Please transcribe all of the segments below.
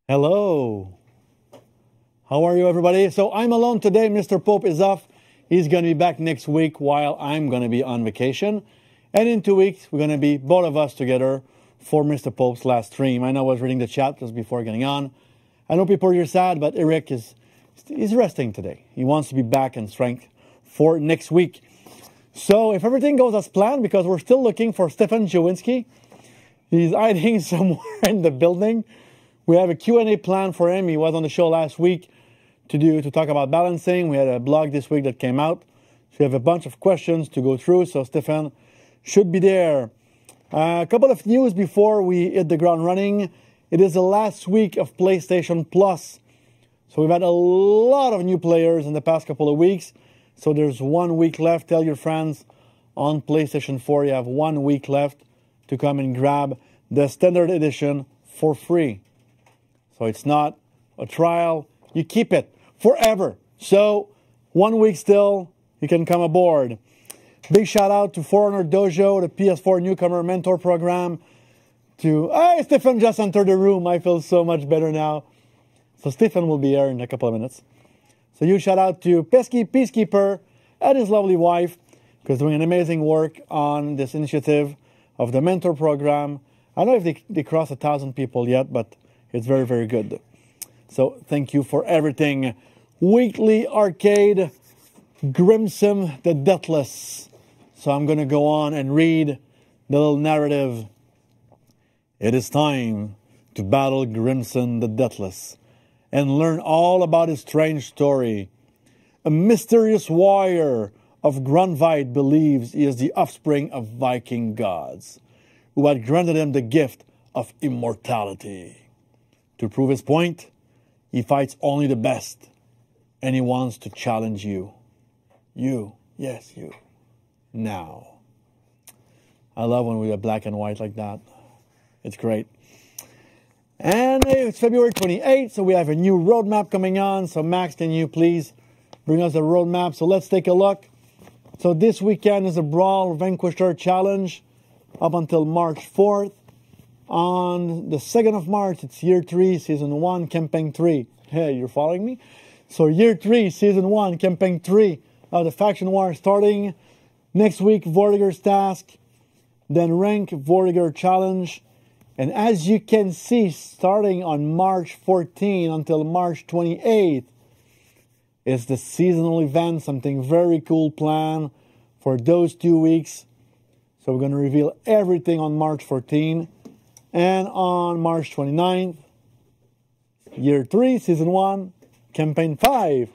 Hello. How are you, everybody? So I'm alone today. Mr. Pope is off. He's going to be back next week while I'm going to be on vacation. And in 2 weeks, we're going to be both of us together for Mr. Pope's last stream. I know I was reading the chat just before getting on. I know people are sad, but Eric he's resting today. He wants to be back in strength for next week. So if everything goes as planned, because we're still looking for Stefan Jawinski, he's hiding somewhere in the building. We have a Q&A plan for him. He was on the show last week to talk about balancing. We had a blog this week that came out. So we have a bunch of questions to go through. So Stefan should be there. A couple of news before we hit the ground running. It is the last week of PlayStation Plus. So we've had a lot of new players in the past couple of weeks. So there's 1 week left. Tell your friends on PlayStation 4 you have 1 week left to come and grab the standard edition for free. So it's not a trial. You keep it forever. So 1 week still, you can come aboard. Big shout out to Foreigner Dojo, the PS4 Newcomer Mentor Program. Hey, Stephen just entered the room. I feel so much better now. So Stephen will be here in a couple of minutes. So huge shout out to Pesky Peacekeeper and his lovely wife, because doing an amazing work on this initiative of the Mentor Program. I don't know if they crossed 1,000 people yet, but it's very, very good. So thank you for everything. Weekly Arcade, Grimson the Deathless. So I'm going to go on and read the little narrative. It is time to battle Grimson the Deathless and learn all about his strange story. A mysterious warrior of Grunwald believes he is the offspring of Viking gods who had granted him the gift of immortality. To prove his point, he fights only the best, and he wants to challenge you. You, yes, you. Now. I love when we are black and white like that. It's great. And it's February 28th, so we have a new roadmap coming on. So Max, can you please bring us a roadmap? So let's take a look. So this weekend is a Brawl Vanquisher Challenge up until March 4th. On the 2nd of March, it's Year 3, Season 1, Campaign 3. Hey, you're following me? So Year 3, Season 1, Campaign 3 of the Faction War starting. Next week, Vortigern's Task. Then Rank Vortiger Challenge. And as you can see, starting on March 14 until March 28th, is the seasonal event, something very cool planned for those 2 weeks. So we're going to reveal everything on March 14. And on March 29th, Year 3, Season 1, Campaign 5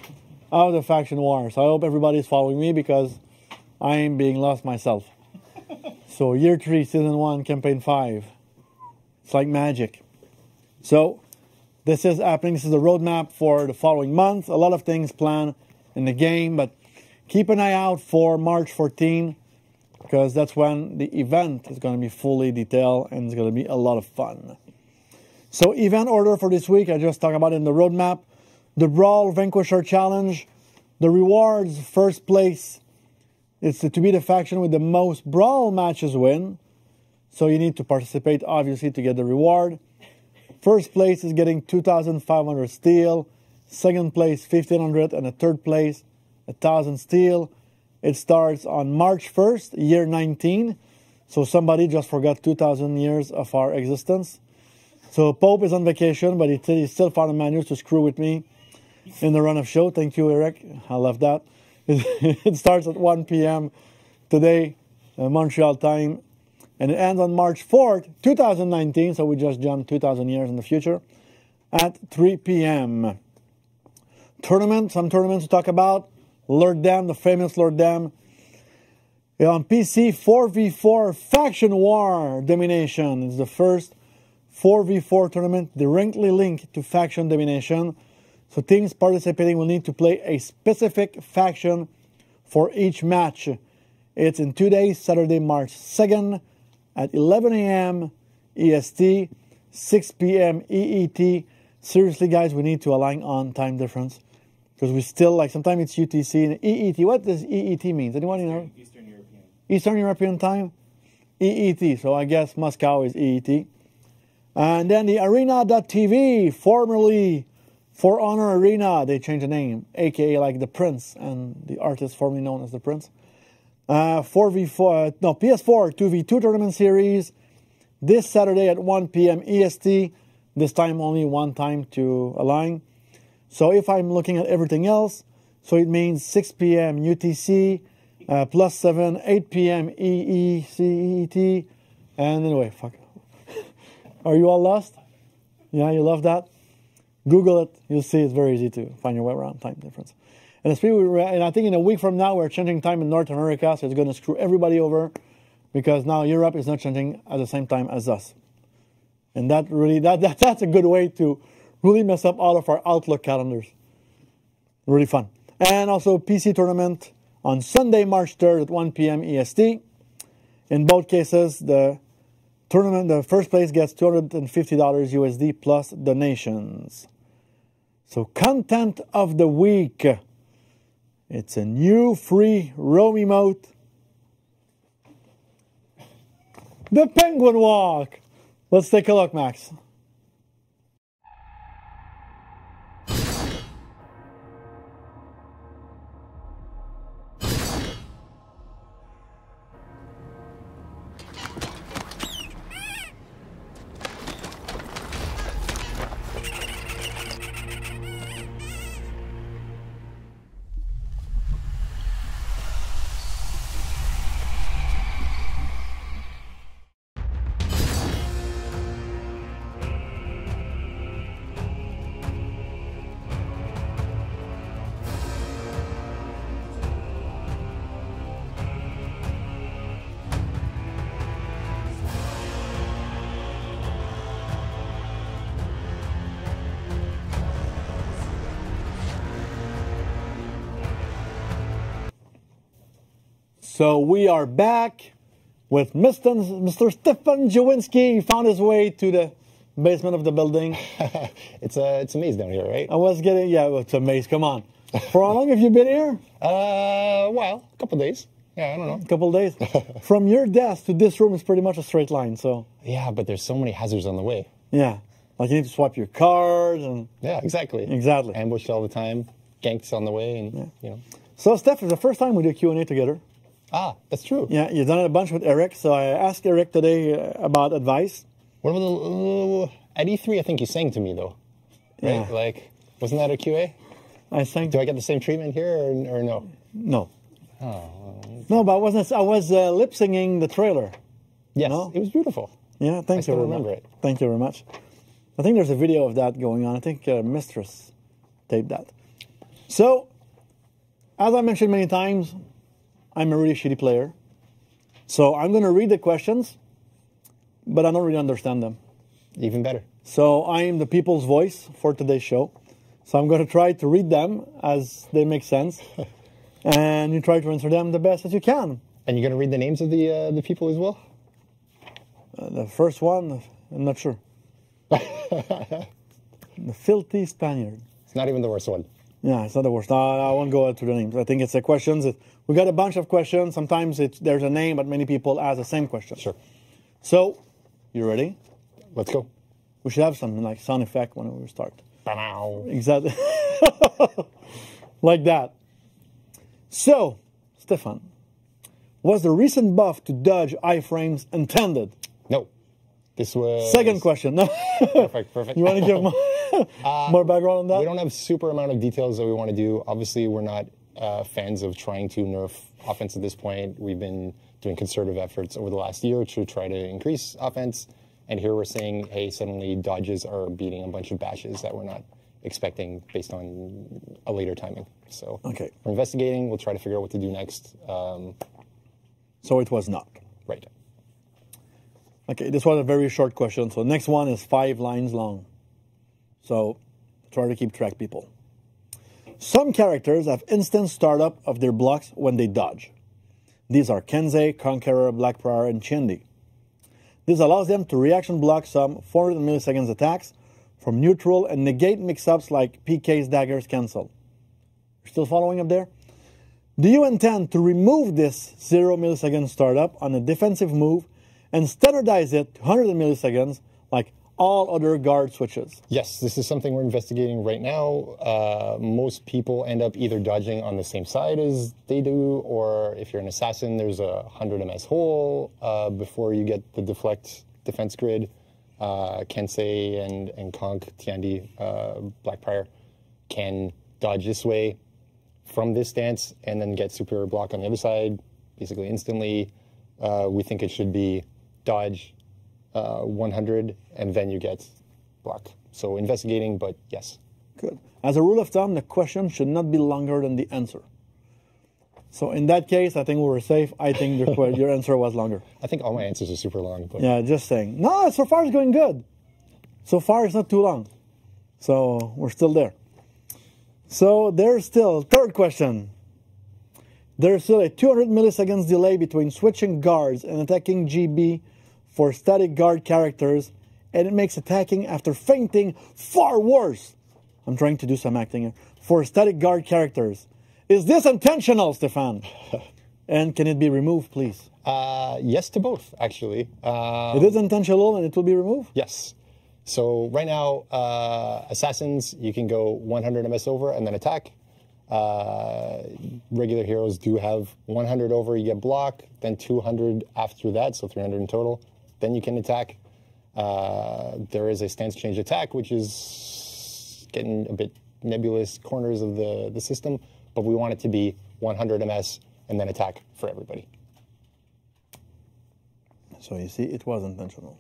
of the Faction War. So I hope everybody's following me because I am being lost myself. So Year 3, Season 1, Campaign 5. It's like magic. So this is happening. This is the roadmap for the following month. A lot of things planned in the game, but keep an eye out for March 14 because that's when the event is going to be fully detailed and it's going to be a lot of fun. So event order for this week, I just talked about in the roadmap. The Brawl Vanquisher Challenge. The rewards, first place, it's to be the faction with the most Brawl matches win. So you need to participate, obviously, to get the reward. First place is getting 2,500 steel. Second place, 1,500. And the third place, 1,000 steel. It starts on March 1st, year 19. So somebody just forgot 2,000 years of our existence. So Pope is on vacation, but he still found a maneuver to screw with me in the run of show. Thank you, Eric. I love that. It starts at 1 p.m. today, Montreal time. And it ends on March 4th, 2019. So we just jumped 2,000 years in the future at 3 p.m. Tournament, some tournaments to talk about. Lord Dam, the famous Lord Dam. On PC, 4v4 Faction War Domination. It's the first 4v4 tournament directly linked to Faction Domination. So teams participating will need to play a specific faction for each match. It's in 2 days, Saturday, March 2nd at 11 a.m. EST, 6 p.m. EET. Seriously, guys, we need to align on time difference. Because we still, like, sometimes it's UTC and EET. What does EET mean? Anyone know? Eastern European. Eastern European time? EET. So I guess Moscow is EET. And then the Arena.tv, formerly For Honor Arena, they changed the name, aka like the Prince, and the artist formerly known as the Prince. PS4 2v2 tournament series this Saturday at 1 p.m. EST. This time only one time to align. So if I'm looking at everything else, so it means 6 p.m. UTC, +7, 8 p.m. EECET, and anyway, fuck. Are you all lost? Yeah, you love that? Google it. You'll see it's very easy to find your way around time difference. And I think in a week from now, we're changing time in North America, so it's going to screw everybody over because now Europe is not changing at the same time as us. And that really, that's a good way to really mess up all of our Outlook calendars. Really fun. And also PC tournament on Sunday, March 3rd at 1 p.m. EST. In both cases, the tournament, the first place gets $250 USD plus donations. So content of the week. It's a new free roam emote. The Penguin Walk. Let's take a look, Max. So we are back with Mr. Stefan Jawinski. He found his way to the basement of the building. It's a maze down here, right? I was getting, yeah, it's a maze. Come on. For how long have you been here? Well, a couple days. Yeah, I don't know. A couple days. From your desk to this room is pretty much a straight line. So. Yeah, but there's so many hazards on the way. Yeah, like you need to swap your cars and. Yeah, exactly. Exactly. Ambushed all the time. Ganks on the way, and you know. So Steph, it's the first time we do Q&A together. Ah, that's true. Yeah, you've done it a bunch with Eric, so I asked Eric today about advice. What about the at E3? I think you sang to me though, right? Yeah. Like, wasn't that a QA? I sang. Do I get the same treatment here or no? No. Oh. No, but I was lip singing the trailer. Yes, no? It was beautiful. Yeah, thank you. I still remember it. Thank you very much. I think there's a video of that going on. I think Mistress taped that. So, as I mentioned many times, I'm a really shitty player. So I'm going to read the questions, but I don't really understand them. Even better. So I am the people's voice for today's show. So I'm going to try to read them as they make sense. And you try to answer them the best as you can. And you're going to read the names of the people as well? The first one, I'm not sure. The Filthy Spaniard. It's not even the worst one. Yeah, it's not the worst. I won't go through the names. I think it's the questions. We got a bunch of questions. Sometimes there's a name, but many people ask the same question. Sure. So, you ready? Let's go. We should have some like sound effect when we start. Bow. Exactly. Like that. So, Stefan, was the recent buff to dodge iframes intended? No. This was... Second question. No. Perfect. You want to give more background on that? We don't have super amount of details that we want to do. Obviously, we're not fans of trying to nerf offense at this point. We've been doing concerted efforts over the last year to try to increase offense. And here we're saying, hey, suddenly dodges are beating a bunch of bashes that we're not expecting based on a later timing. So okay. We're investigating. We'll try to figure out what to do next. So it was not. Right. Okay, this was a very short question. So next one is 5 lines long. So try to keep track, people. Some characters have instant startup of their blocks when they dodge. These are Kensei, Conqueror, Blackbriar, and Chindi. This allows them to reaction block some 400 milliseconds attacks from neutral and negate mix-ups like PK's daggers cancel. Still following up there? Do you intend to remove this 0 millisecond startup on a defensive move and standardize it to 100 milliseconds like all other guard switches? Yes, this is something we're investigating right now. Most people end up either dodging on the same side as they do, or if you're an assassin, there's a 100 ms hole before you get the defense grid. Kensei and Conk, Tiandi, Blackprior can dodge this way from this stance and then get superior block on the other side, basically instantly. We think it should be dodge 100 and then you get block. So investigating, but yes. Good. As a rule of thumb, the question should not be longer than the answer. So in that case, I think we were safe. I think your answer was longer. I think all my answers are super long. But yeah, just saying. No, so far it's going good. So far it's not too long. So we're still there. So there's still, third question. There's still a 200 milliseconds delay between switching guards and attacking GB for static guard characters, and it makes attacking after fainting far worse. I'm trying to do some acting here. For static guard characters. Is this intentional, Stefan? And can it be removed, please? Yes to both, actually. It is intentional and it will be removed? Yes. So right now, assassins, you can go 100 ms over and then attack. Regular heroes do have 100 over, you get block, then 200 after that, so 300 in total. Then you can attack. There is a stance change attack, which is getting a bit nebulous corners of the system, but we want it to be 100 ms and then attack for everybody. So you see, it was intentional.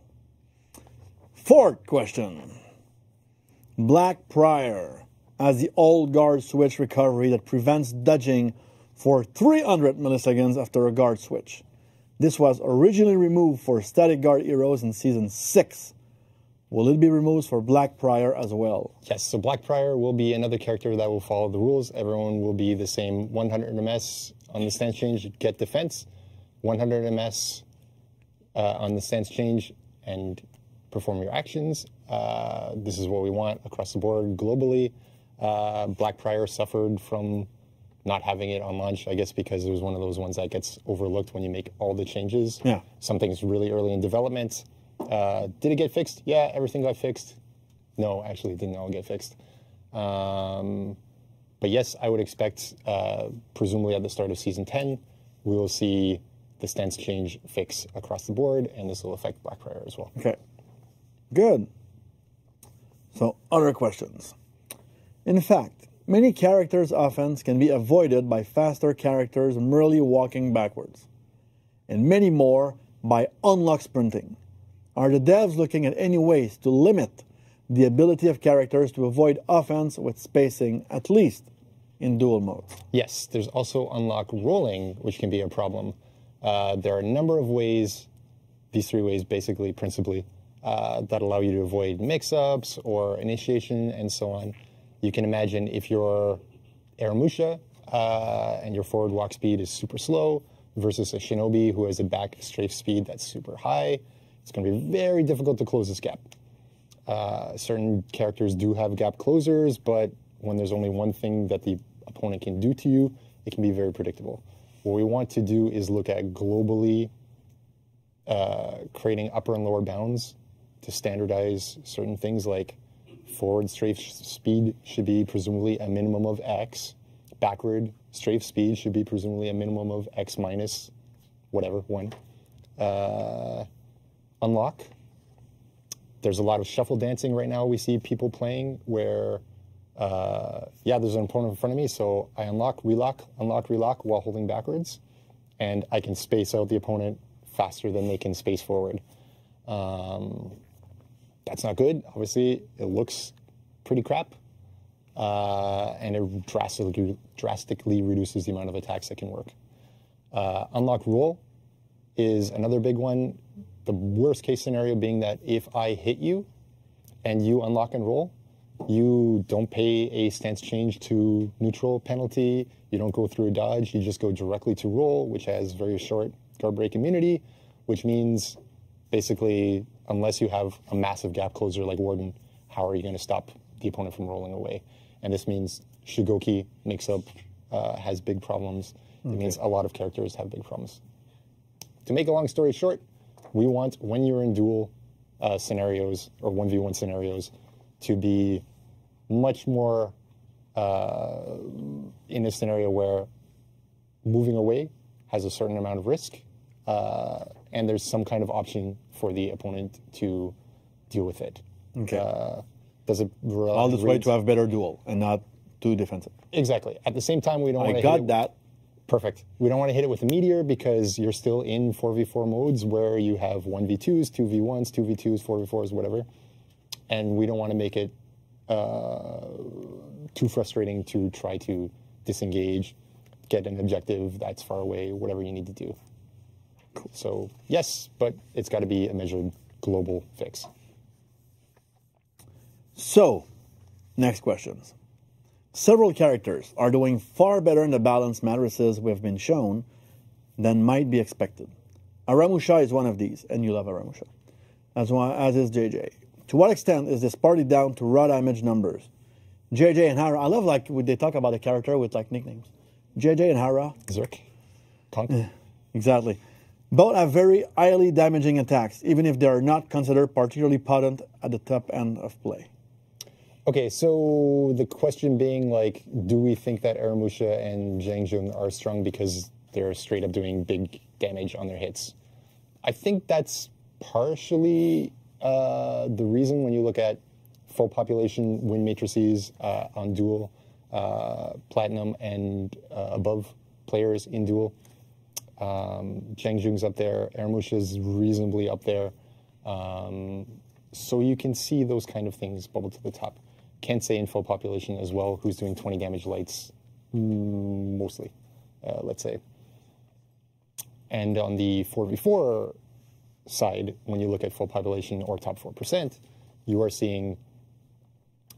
Fourth question. Blackprior has the old guard switch recovery that prevents dodging for 300 milliseconds after a guard switch. This was originally removed for static guard heroes in Season 6. Will it be removed for Blackprior as well? Yes, so Blackprior will be another character that will follow the rules. Everyone will be the same 100 ms on the stance change, get defense, 100 ms on the stance change, and perform your actions. This is what we want across the board globally. Blackprior suffered from not having it on launch, I guess because it was one of those ones that gets overlooked when you make all the changes. Yeah. Something's really early in development. Did it get fixed? Yeah, everything got fixed. No, actually, it didn't all get fixed. But yes, I would expect, presumably at the start of Season 10, we will see the stance change fix across the board, and this will affect Blackprior as well. Okay. Good. So, other questions. In fact, many characters' offense can be avoided by faster characters merely walking backwards, and many more by unlock sprinting. Are the devs looking at any ways to limit the ability of characters to avoid offense with spacing, at least in dual mode? Yes, there's also unlock rolling, which can be a problem. There are a number of ways, these three ways basically, principally, that allow you to avoid mix-ups or initiation and so on. You can imagine if you're Aramusha and your forward walk speed is super slow versus a Shinobi who has a back strafe speed that's super high, it's going to be very difficult to close this gap. Certain characters do have gap closers, but when there's only one thing that the opponent can do to you, it can be very predictable. What we want to do is look at globally creating upper and lower bounds to standardize certain things like forward strafe speed should be presumably a minimum of X. Backward strafe speed should be presumably a minimum of X minus whatever, 1. Unlock. There's a lot of shuffle dancing right now we see people playing where, yeah, there's an opponent in front of me, so I unlock, relock, while holding backwards, and I can space out the opponent faster than they can space forward. That's not good. Obviously, it looks pretty crap, and it drastically reduces the amount of attacks that can work. Unlock roll is another big one. The worst case scenario being that if I hit you and you unlock and roll, you don't pay a stance change to neutral penalty, you don't go through a dodge, you just go directly to roll, which has very short guard break immunity, which means basically unless you have a massive gap closer like Warden, how are you going to stop the opponent from rolling away? And this means Shigoki mix-up has big problems. Okay. It means a lot of characters have big problems. To make a long story short, we want, when you're in duel, scenarios or 1v1 scenarios to be much more in a scenario where moving away has a certain amount of risk, and there's some kind of option for the opponent to deal with it. Okay. Does it All this way to have better duel and not too defensive. Exactly. At the same time, we don't want to I got that. Perfect. We don't want to hit it with a meteor because you're still in 4v4 modes where you have 1v2s, 2v1s, 2v2s, 4v4s, whatever. And we don't want to make it too frustrating to try to disengage, get an objective that's far away, whatever you need to do. Cool. So, yes, but it's got to be a measured global fix. So, next questions. Several characters are doing far better in the balanced matrices we've been shown than might be expected. Aramusha is one of these, and you love Aramusha, as is JJ. To what extent is this partly down to raw damage numbers? JJ and Hara, I love like when they talk about a character with like nicknames. JJ and Hara. Zerk. Conk. Exactly. Both have very highly damaging attacks, even if they are not considered particularly potent at the top end of play. Okay, so the question being, like, do we think that Aramusha and Zhang are strong because they're straight up doing big damage on their hits? I think that's partially the reason when you look at full population win matrices on Duel, Platinum and above players in Duel. Zhang up there, Aramusha's reasonably up there. So you can see those kind of things bubble to the top. Kensei in full population as well, who's doing 20 damage lights, mostly, let's say. And on the 4v4 side, when you look at full population or top 4%, you are seeing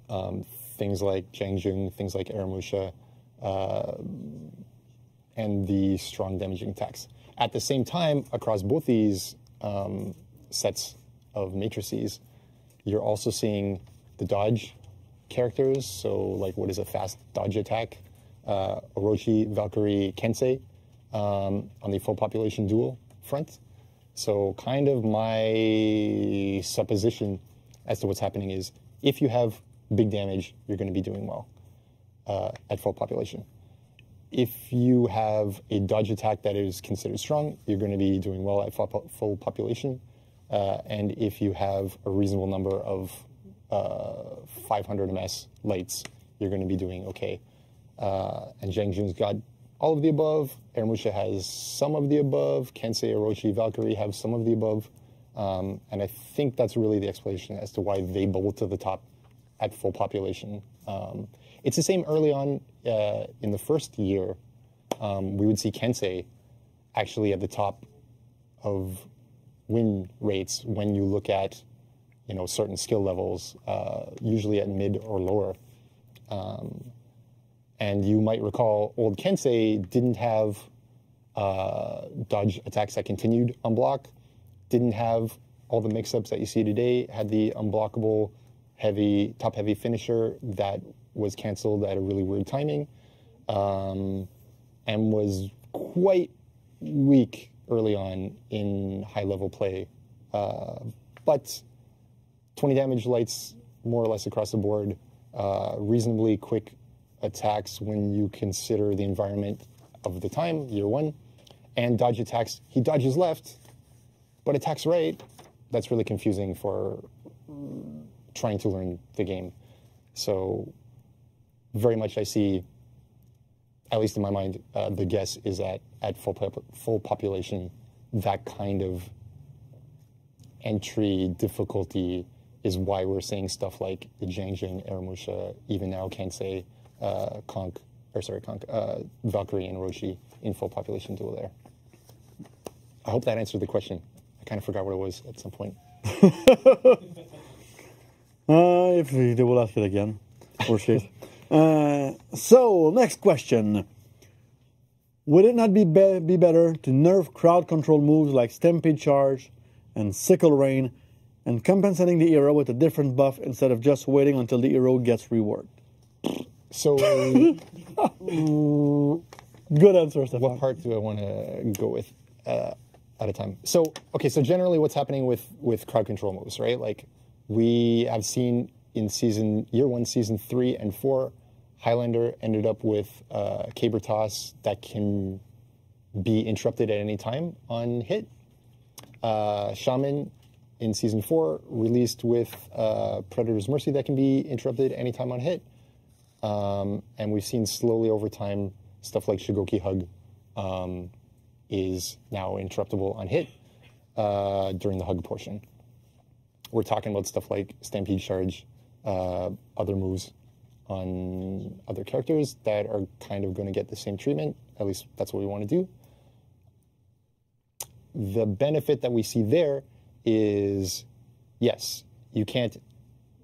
things like Zhang, things like Aramusha, and the strong damaging attacks. At the same time, across both these sets of matrices, you're also seeing the dodge characters, so like what is a fast dodge attack, Orochi, Valkyrie, Kensei on the full population duel front. So kind of my supposition as to what's happening is if you have big damage, you're going to be doing well at full population. If you have a dodge attack that is considered strong, you're going to be doing well at full population. And if you have a reasonable number of 500 MS lights, you're going to be doing okay. And Zhang Jun's got all of the above. Aramusha has some of the above. Kensei, Orochi, Valkyrie have some of the above. And I think that's really the explanation as to why they bubble to the top at full population. It's the same early on in the first year. We would see Kensei actually at the top of win rates when you look at certain skill levels, usually at mid or lower. And you might recall old Kensei didn't have dodge attacks that continued on block, didn't have all the mix-ups that you see today, had the unblockable top-heavy finisher that was canceled at a really weird timing, and was quite weak early on in high-level play. But 20 damage lights more or less across the board, reasonably quick attacks when you consider the environment of the time, year one, and dodge attacks. He dodges left, but attacks right. That's really confusing for trying to learn the game. So very much I see, at least in my mind, the guess is that at full population, that kind of entry difficulty is why we're seeing stuff like the Zhang, Aramusha, even now Kensei, Valkyrie and Orochi in full population duel there. I hope that answered the question. I kind of forgot what it was at some point. If they will ask it again, or she. So, next question. Would it not be better to nerf crowd control moves like Stampede Charge and Sickle Rain and compensating the hero with a different buff instead of just waiting until the hero gets reward? So, good answer, Stefan. What part do I want to go with? at a time. So, okay, so generally what's happening with crowd control moves, right? Like, we have seen in year 1, season 3 and 4, Highlander ended up with caber toss that can be interrupted at any time on hit. Shaman in season 4 released with Predator's Mercy that can be interrupted anytime on hit. And we've seen slowly over time stuff like Shigoki Hug is now interruptible on hit during the hug portion. We're talking about stuff like Stampede Charge, other moves on other characters that are kind of going to get the same treatment. At least that's what we want to do. The benefit that we see there is, yes, you can't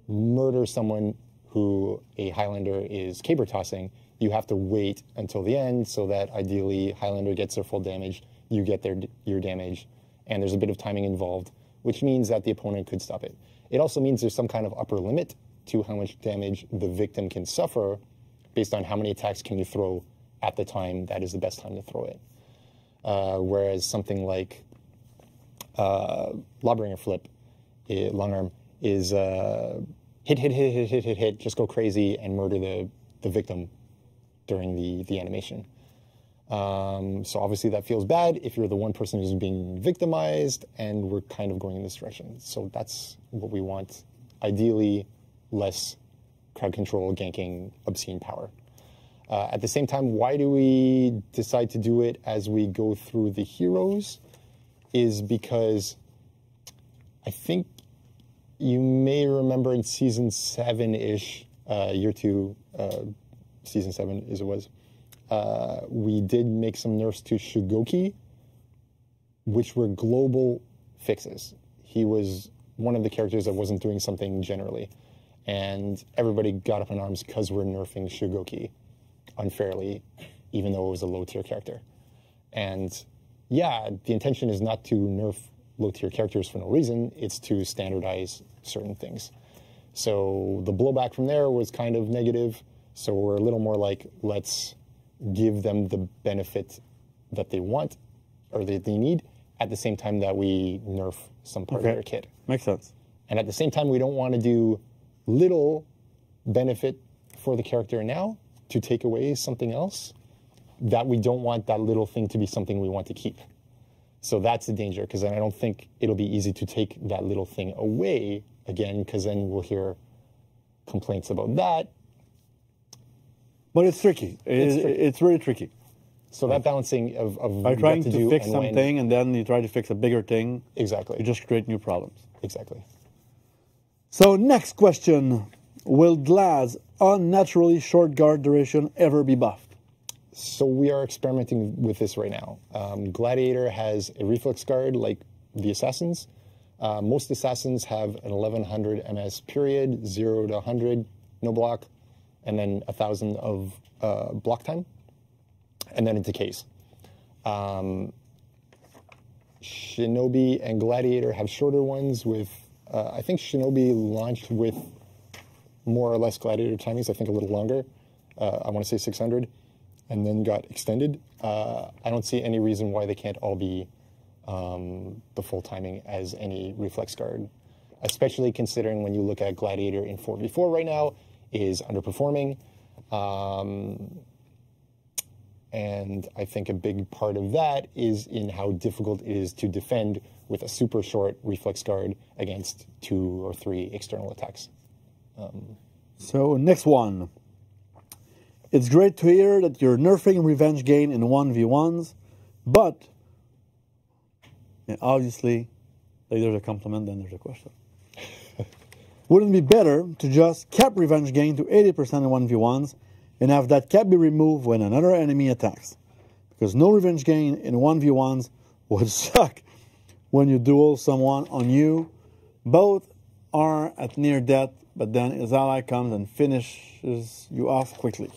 murder someone who a Highlander is caber tossing. You have to wait until the end so that ideally Highlander gets their full damage, you get your damage, and there's a bit of timing involved, which means that the opponent could stop it. It also means there's some kind of upper limit to how much damage the victim can suffer based on how many attacks can you throw at the time that is the best time to throw it. Whereas something like Lawbringer Flip, long arm, is hit, just go crazy and murder the victim during the animation. So obviously that feels bad if you're the one person who's being victimized, and we're kind of going in this direction. So that's what we want. Ideally, less crowd control, ganking, obscene power. At the same time, why do we decide to do it as we go through the heroes? Is because I think you may remember in season 7-ish, year 2, season 7 as it was, we did make some nerfs to Shigoki, which were global fixes. He was one of the characters that wasn't doing something generally. And everybody got up in arms because we're nerfing Shigoki unfairly, even though it was a low-tier character. And yeah, the intention is not to nerf low-tier characters for no reason. It's to standardize certain things. So the blowback from there was kind of negative. So we're a little more like, let's give them the benefit that they want or that they need at the same time that we nerf some part of their kit. Makes sense. And at the same time, we don't want to do little benefit for the character now to take away something else that we don't want that little thing to be something we want to keep. So that's the danger, because then I don't think it'll be easy to take that little thing away again, because then we'll hear complaints about that. But it's tricky. It's really tricky. So that balancing of by trying what to fix something and then you try to fix a bigger thing, exactly, you just create new problems. Exactly. So next question: will Glaz unnaturally short guard duration ever be buffed? So we are experimenting with this right now. Gladiator has a reflex guard like the assassins. Most assassins have an 1100 MS period, 0 to 100, no block, and then 1000 of block time, and then it decays. Shinobi and Gladiator have shorter ones with, I think Shinobi launched with more or less Gladiator timings, I think a little longer. I want to say 600, and then got extended. I don't see any reason why they can't all be the full timing as any reflex guard, especially considering when you look at Gladiator in 4v4 right now is underperforming. And I think a big part of that is in how difficult it is to defend with a super short reflex guard against 2 or 3 external attacks. So next one. It's great to hear that you're nerfing revenge gain in 1v1s, but obviously, like there's a compliment, then there's a question. Wouldn't it be better to just cap revenge gain to 80% in 1v1s and have that cap be removed when another enemy attacks? Because no revenge gain in 1v1s would suck when you duel someone on you. Both are at near death, but then his ally comes and finishes you off quickly.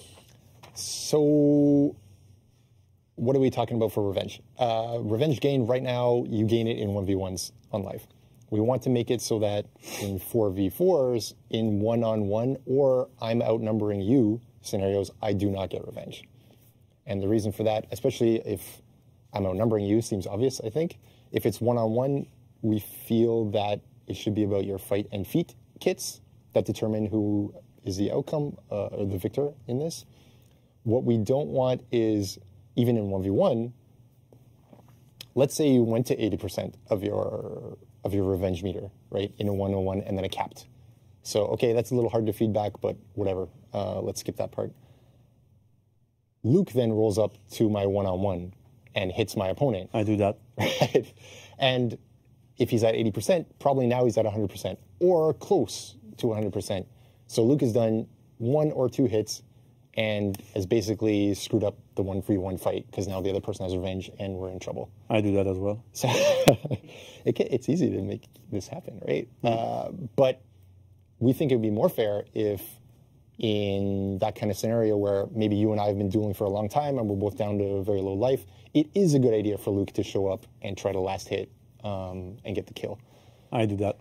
So what are we talking about for revenge? Revenge gain right now, you gain it in 1v1s on live. We want to make it so that in 4v4s, in one-on-one, or I'm outnumbering you scenarios, I do not get revenge. And the reason for that, especially if I'm outnumbering you, seems obvious, I think, If it's one-on-one, we feel that it should be about your fight and feet kits that determine who is the outcome or the victor in this. What we don't want is, even in 1v1, let's say you went to 80% of your revenge meter, right, in a 1-on-1 and then a capped. So, okay, that's a little hard to feedback, but whatever. Let's skip that part. Luke then rolls up to my 1-on-1 and hits my opponent. I do that. Right? And if he's at 80%, probably now he's at 100% or close to 100%. So Luke has done 1 or 2 hits and has basically screwed up the 1v1 fight because now the other person has revenge and we're in trouble. I do that as well. So it's easy to make this happen, right? But we think it would be more fair if in that kind of scenario where maybe you and I have been dueling for a long time and we're both down to a very low life, it is a good idea for Luke to show up and try to last hit and get the kill. I do that.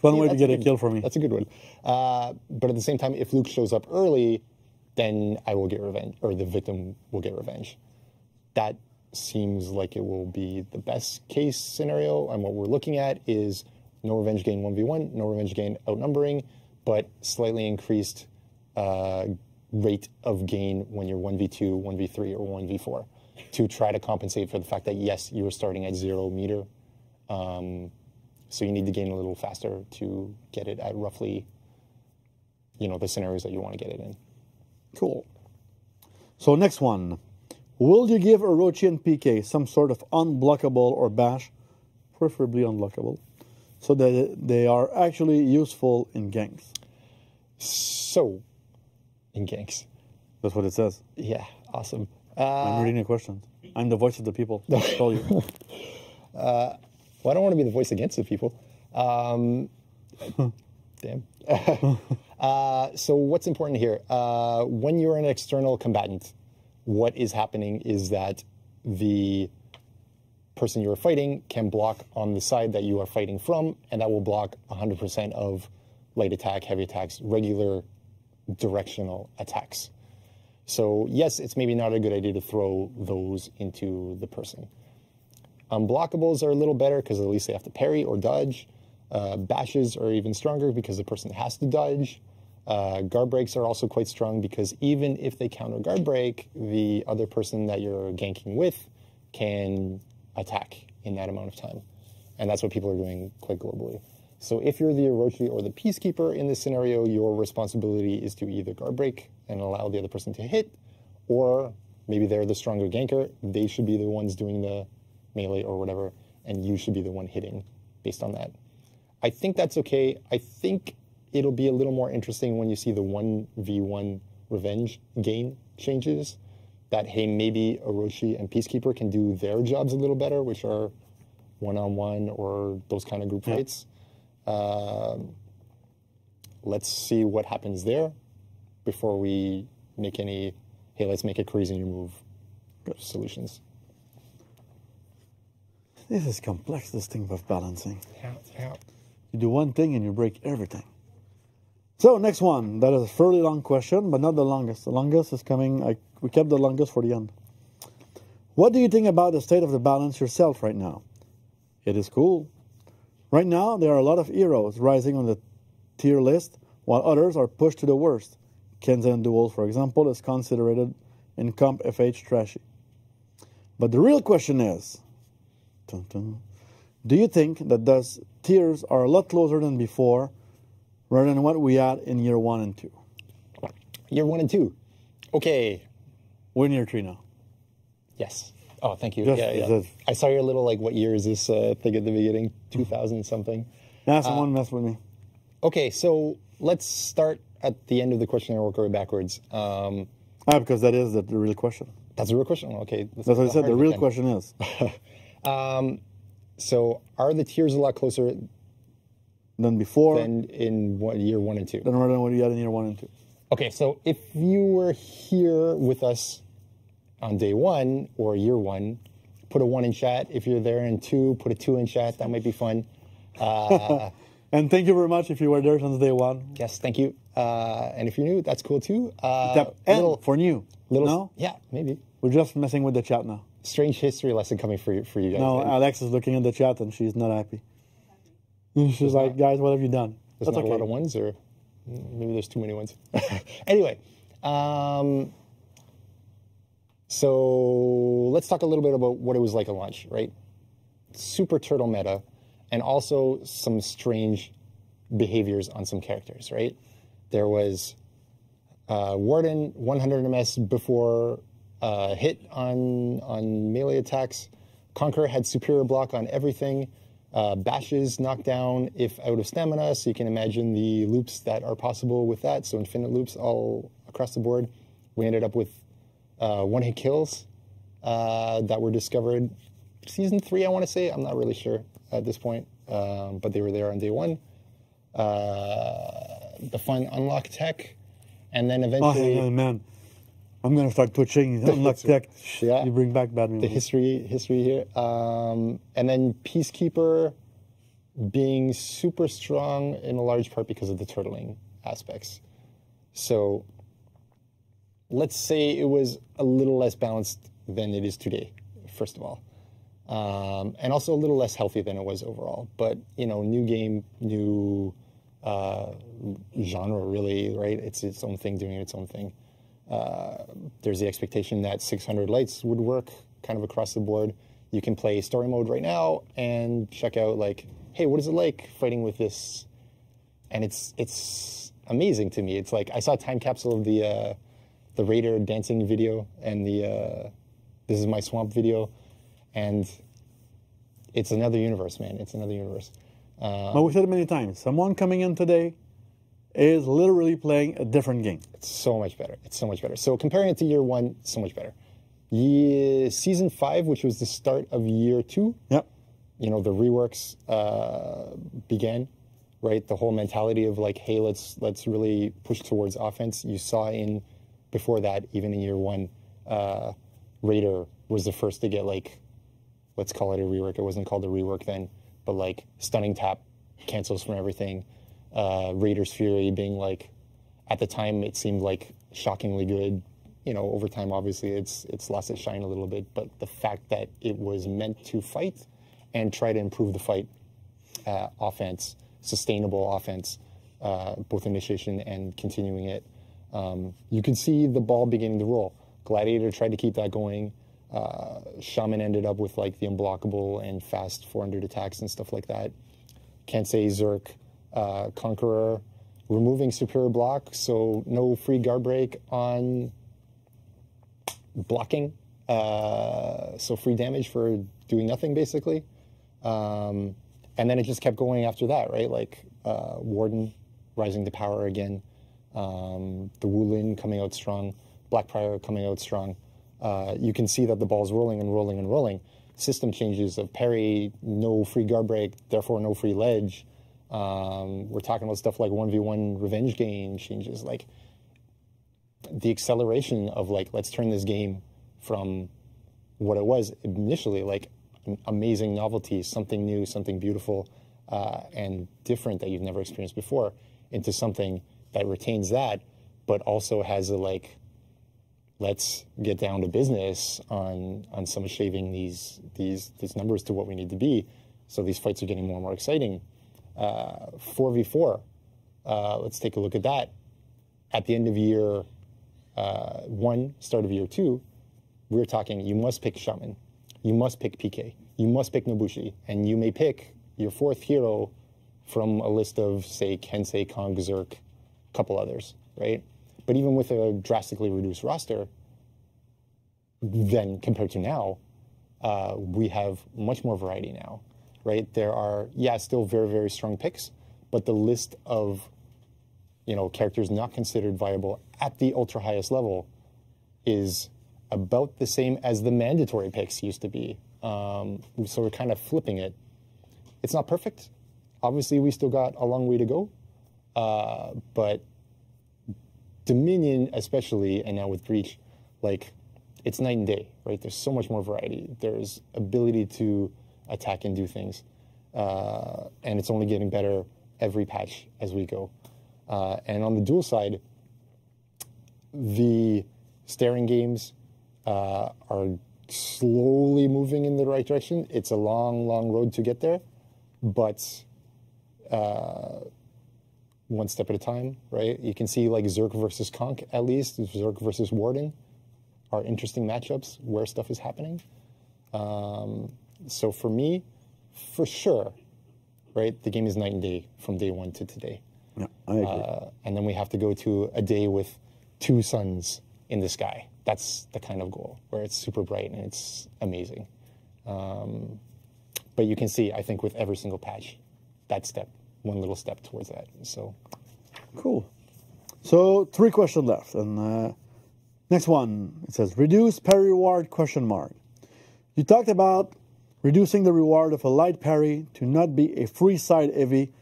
One way to get a kill for me. That's a good one. But at the same time, if Luke shows up early, then I will get revenge, or the victim will get revenge. That seems like it will be the best case scenario, and what we're looking at is no revenge gain 1v1, no revenge gain outnumbering, but slightly increased rate of gain when you're 1v2, 1v3, or 1v4 to try to compensate for the fact that, yes, you were starting at 0 meter. So you need to gain a little faster to get it at roughly, the scenarios that you want to get it in. Cool. So next one. Will you give Orochi and PK some sort of unblockable or bash, preferably unblockable, so that they are actually useful in ganks? So, in ganks. That's what it says. Yeah, awesome. I'm reading the questions. I'm the voice of the people. I told you. Well, I don't want to be the voice against the people. Damn. So what's important here? When you're an external combatant, what is happening is that the person you're fighting can block on the side that you are fighting from, and that will block 100% of light attack, heavy attacks, regular directional attacks. So yes, it's maybe not a good idea to throw those into the person. Unblockables are a little better because at least they have to parry or dodge. Bashes are even stronger because the person has to dodge. Guard breaks are also quite strong because even if they counter guard break, the other person that you're ganking with can attack in that amount of time. And that's what people are doing quite globally. So if you're the Orochi or the Peacekeeper in this scenario, your responsibility is to either guard break and allow the other person to hit, or maybe they're the stronger ganker. They should be the ones doing the melee or whatever, and you should be the one hitting based on that. I think that's okay. I think it'll be a little more interesting when you see the 1v1 revenge gain changes, that, hey, maybe Orochi and Peacekeeper can do their jobs a little better, which are one-on-one or those kind of group fights. Let's see what happens there before we make any, hey, let's make it crazy and move solutions. This is complex, this thing of balancing. Yeah. You do one thing and you break everything. So, next one. That is a fairly long question, but not the longest. The longest is coming. We kept the longest for the end. What do you think about the state of the balance yourself right now? It is cool. Right now, there are a lot of heroes rising on the tier list, while others are pushed to the worst. Kenzen Duel, for example, is considered in Comp FH trashy. But the real question is, do you think that those tiers are a lot closer than before, rather than what we had in year 1 and 2? Year 1 and 2. Okay. We're in year 3 now. Yes. Oh, thank you. Just, yeah. I saw your little, what year is this thing at the beginning? 2000 something? Yeah, someone messed with me. Okay, so let's start at the end of the question and work our way backwards. Because that is the real question. That's the real question? Okay. That's what I said. The real question is. So are the tiers a lot closer than before? Than in year 1 and 2? Than rather than what you had in year 1 and 2. Okay, so if you were here with us on day 1 or year 1, put a 1 in chat. If you're there in 2, put a 2 in chat. That might be fun. And thank you very much if you were there since day 1. Yes, thank you. And if you're new, that's cool too. For new. No? Yeah, maybe. We're just messing with the chat now. strange history lesson coming for you guys. No, Alex is looking at the chat and she's not happy. She's like, guys, what have you done? There's not a lot of ones, or maybe there's too many ones. Anyway, so let's talk a little bit about what it was like at launch, right? Super turtle meta, and also some strange behaviors on some characters, right? There was Warden, 100 MS before hit on melee attacks. Conqueror had superior block on everything. Bashes knocked down if out of stamina, so you can imagine the loops that are possible with that. So infinite loops all across the board. We ended up with one-hit kills that were discovered Season 3, I want to say. I'm not really sure at this point, but they were there on day one. The fun unlock tech, and then eventually... Oh, man. I'm going to start twitching. Unlock tech. Yeah. You bring back bad memories. The history here. And then Peacekeeper being super strong in a large part because of the turtling aspects. So let's say it was a little less balanced than it is today, first of all. And also a little less healthy than it was overall. But, you know, new game, new genre, really, right? It's its own thing, doing its own thing. There's the expectation that 600 lights would work kind of across the board. You can play story mode right now and check out, like, hey, what is it like fighting with this? And it's amazing to me. It's like, I saw a time capsule of the Raider dancing video and the This Is My Swamp video, and it's another universe, man. It's another universe. But we said it many times. Someone coming in today is literally playing a different game. It's so much better. It's so much better. So comparing it to year one, so much better. Season 5, which was the start of year 2, yep. You know, the reworks began, right? The whole mentality of like, hey, let's really push towards offense. You saw before that, even in year 1, Raider was the first to get, like, let's call it a rework. It wasn't called a rework then, but like stunning tap cancels from everything. Raider's Fury being, like, at the time it seemed like shockingly good. You know, over time obviously it's lost its shine a little bit, but the fact that it was meant to fight and try to improve the fight, offense, sustainable offense, both initiation and continuing it. You can see the ball beginning to roll. Gladiator tried to keep that going. Shaman ended up with, like, the unblockable and fast 400 attacks and stuff like that. Kensei, Zerk, Conqueror, removing superior block, so no free guard break on blocking, so free damage for doing nothing, basically. And then it just kept going after that, right? Like, Warden rising to power again, the Wulin coming out strong, Blackprior coming out strong. You can see that the ball's rolling and rolling and rolling. System changes of parry, no free guard break, therefore no free ledge. We're talking about stuff like 1v1 revenge gain changes, like the acceleration of, like, let's turn this game from what it was initially, like an amazing novelty, something new, something beautiful, and different that you've never experienced before, into something that retains that, but also has a, like, let's get down to business on some shaving these numbers to what we need to be. So these fights are getting more and more exciting. 4v4, let's take a look at that. At the end of year 1, start of year 2, we were talking, you must pick Shaman, you must pick PK, you must pick Nobushi, and you may pick your 4th hero from a list of, say, Kensei, Kong, Zerk, a couple others, right? But even with a drastically reduced roster, then compared to now, we have much more variety now, right? There are, still very, very strong picks, but the list of, you know, characters not considered viable at the ultra highest level is about the same as the mandatory picks used to be. So we're kind of flipping it. It's not perfect. Obviously, we still got a long way to go, but Dominion especially, and now with Breach, like, it's night and day, right? There's so much more variety. There's ability to attack and do things. And it's only getting better every patch as we go. And on the dual side, the staring games are slowly moving in the right direction. It's a long, long road to get there, but one step at a time, right? You can see like Zerk versus Conk, at least, Zerk versus Warden are interesting matchups where stuff is happening. So for me, for sure, right, the game is night and day from day one to today. Yeah, I agree. And then we have to go to a day with 2 suns in the sky. That's the kind of goal, where it's super bright and it's amazing. But you can see, I think, with every single patch, that step, one little step towards that. So cool. So 3 questions left. And next one, it says, reduce parry reward, question mark. You talked about reducing the reward of a light parry to not be a free side heavy,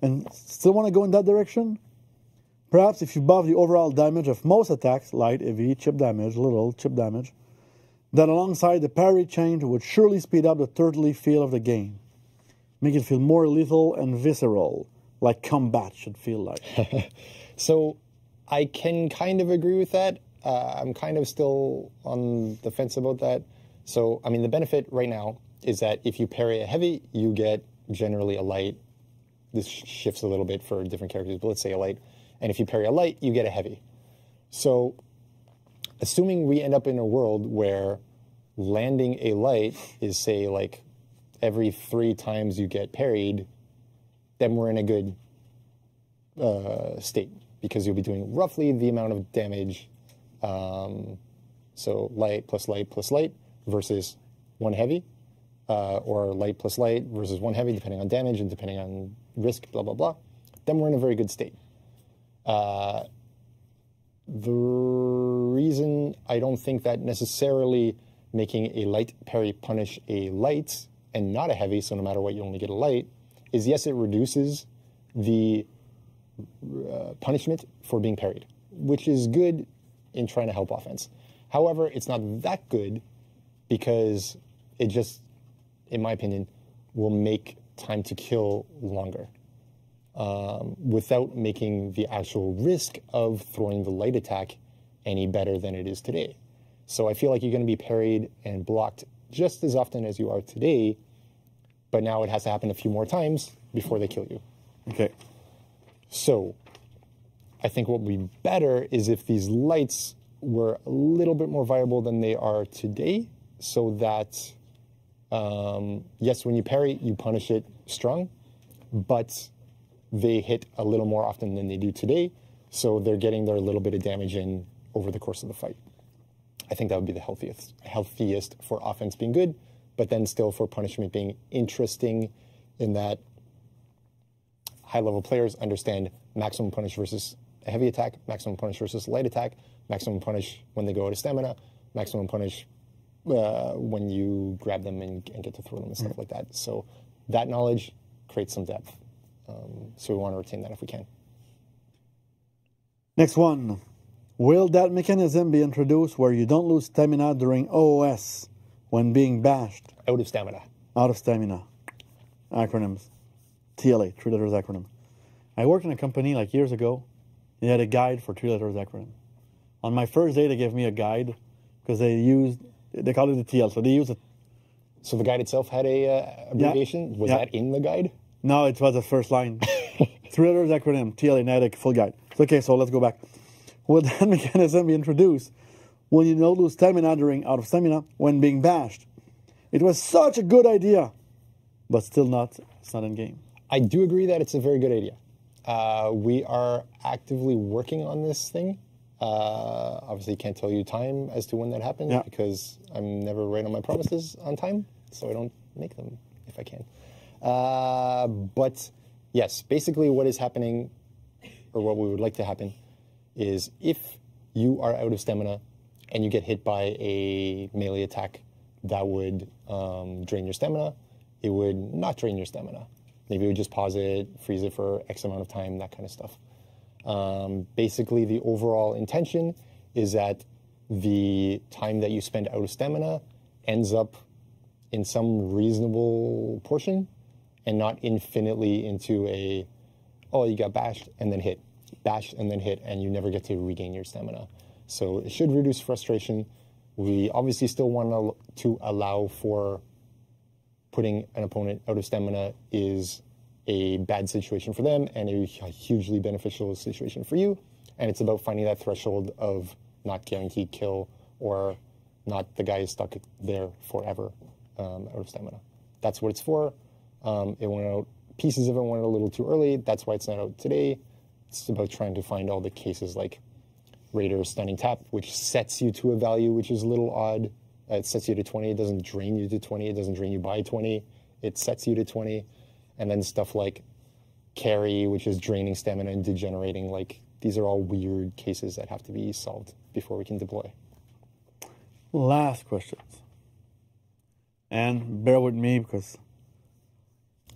and still want to go in that direction? Perhaps if you buff the overall damage of most attacks, light, heavy, chip damage, little, chip damage, that alongside the parry change would surely speed up the turtly feel of the game. Make it feel more lethal and visceral, like combat should feel like. So I can kind of agree with that. I'm kind of still on the fence about that. So, I mean, the benefit right now is that if you parry a heavy, you get generally a light. This shifts a little bit for different characters, but let's say a light. And if you parry a light, you get a heavy. So assuming we end up in a world where landing a light is, say, like every 3 times you get parried, then we're in a good state, because you'll be doing roughly the amount of damage. So light plus light plus light versus 1 heavy, or light plus light versus 1 heavy, depending on damage and depending on risk, blah, blah, blah. Then we're in a very good state. The reason I don't think that necessarily making a light parry punish a light and not a heavy, so no matter what you only get a light, is yes, it reduces the punishment for being parried, which is good in trying to help offense. However, it's not that good because it just, in my opinion, will make time to kill longer. Without making the actual risk of throwing the light attack any better than it is today. So I feel like you're going to be parried and blocked just as often as you are today, but now it has to happen a few more times before they kill you. Okay. So I think what would be better is if these lights were a little bit more viable than they are today, so that, yes, when you parry, you punish it strong, but they hit a little more often than they do today, so they're getting their little bit of damage in over the course of the fight. I think that would be the healthiest for offense being good, but then still for punishment being interesting, in that high-level players understand maximum punish versus a heavy attack, maximum punish versus light attack, maximum punish when they go out of stamina, maximum punish when you grab them and get to throw them and stuff like that. So that knowledge creates some depth. So we want to retain that if we can. Next one. Will that mechanism be introduced where you don't lose stamina during OOS when being bashed? Out of stamina. Out of stamina. Acronyms. TLA, 3 letters acronym. I worked in a company like years ago. They had a guide for 3 letters acronym. On my first day, they gave me a guide because they called it the TL, so they used it. So the guide itself had a abbreviation? Was that in the guide? No, it was the first line. 3 letters acronym, TLA, now a full guide. Okay, so let's go back. Will that mechanism be introduced when you don't lose stamina during out of stamina when being bashed? It was such a good idea, but still not. It's not in game. I do agree that it's a very good idea. We are actively working on this thing. Obviously, can't tell you time as to when that happens because I'm never right on my promises on time, so I don't make them if I can. But yes, basically what is happening, or what we would like to happen, is if you are out of stamina and you get hit by a melee attack that would drain your stamina, it would not drain your stamina. Maybe it would just pause it, freeze it for X amount of time, that kind of stuff. Basically, the overall intention is that the time that you spend out of stamina ends up in some reasonable portion and not infinitely into a, oh, you got bashed and then hit, bashed and then hit, and you never get to regain your stamina. So it should reduce frustration. We obviously still want to allow for putting an opponent out of stamina is a bad situation for them and a hugely beneficial situation for you. And it's about finding that threshold of not guaranteed kill or not the guy is stuck there forever out of stamina. That's what it's for. It went out, pieces of it went out a little too early. That's why it's not out today. It's about trying to find all the cases like Raider Stunning Tap, which sets you to a value which is a little odd. It sets you to 20. It doesn't drain you to 20. It doesn't drain you by 20. It sets you to 20. And then stuff like Carry, which is draining stamina and degenerating. Like, these are all weird cases that have to be solved before we can deploy. Last questions. And bear with me because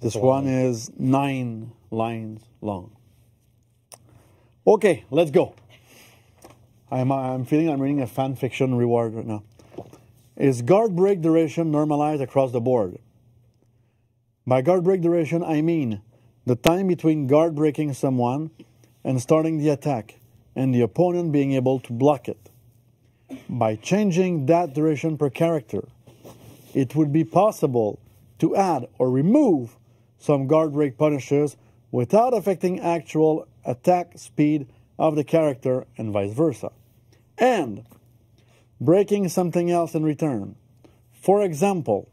this one is 9 lines long. Okay, let's go. I'm feeling I'm reading a fan fiction reward right now. Is guard break duration normalized across the board? By guard break duration, I mean the time between guard breaking someone and starting the attack, and the opponent being able to block it. By changing that duration per character, it would be possible to add or remove some guard break punishes without affecting actual attack speed of the character and vice versa. And breaking something else in return. For example,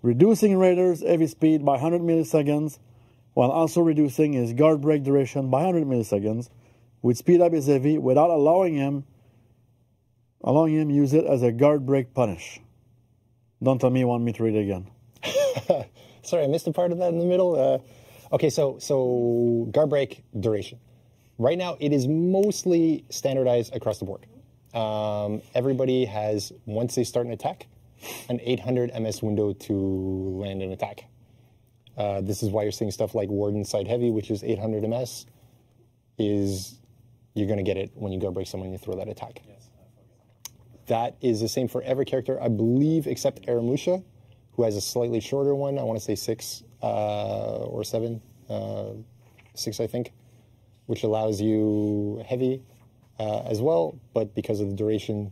reducing Raider's heavy speed by 100 milliseconds while also reducing his guard break duration by 100 milliseconds, would speed up his heavy without allowing him use it as a guard break punish. Don't tell me you want me to read it again. Sorry, I missed a part of that in the middle. Okay, so guard break duration. Right now, it is mostly standardized across the board. Everybody has, once they start an attack, an 800 MS window to land an attack. This is why you're seeing stuff like Warden Side Heavy, which is 800 MS, is you're going to get it when you guard break someone and you throw that attack. Yes, that is the same for every character, I believe, except Aramusha, who has a slightly shorter one. I want to say 6 or 7, 6 I think, which allows you heavy as well, but because of the duration,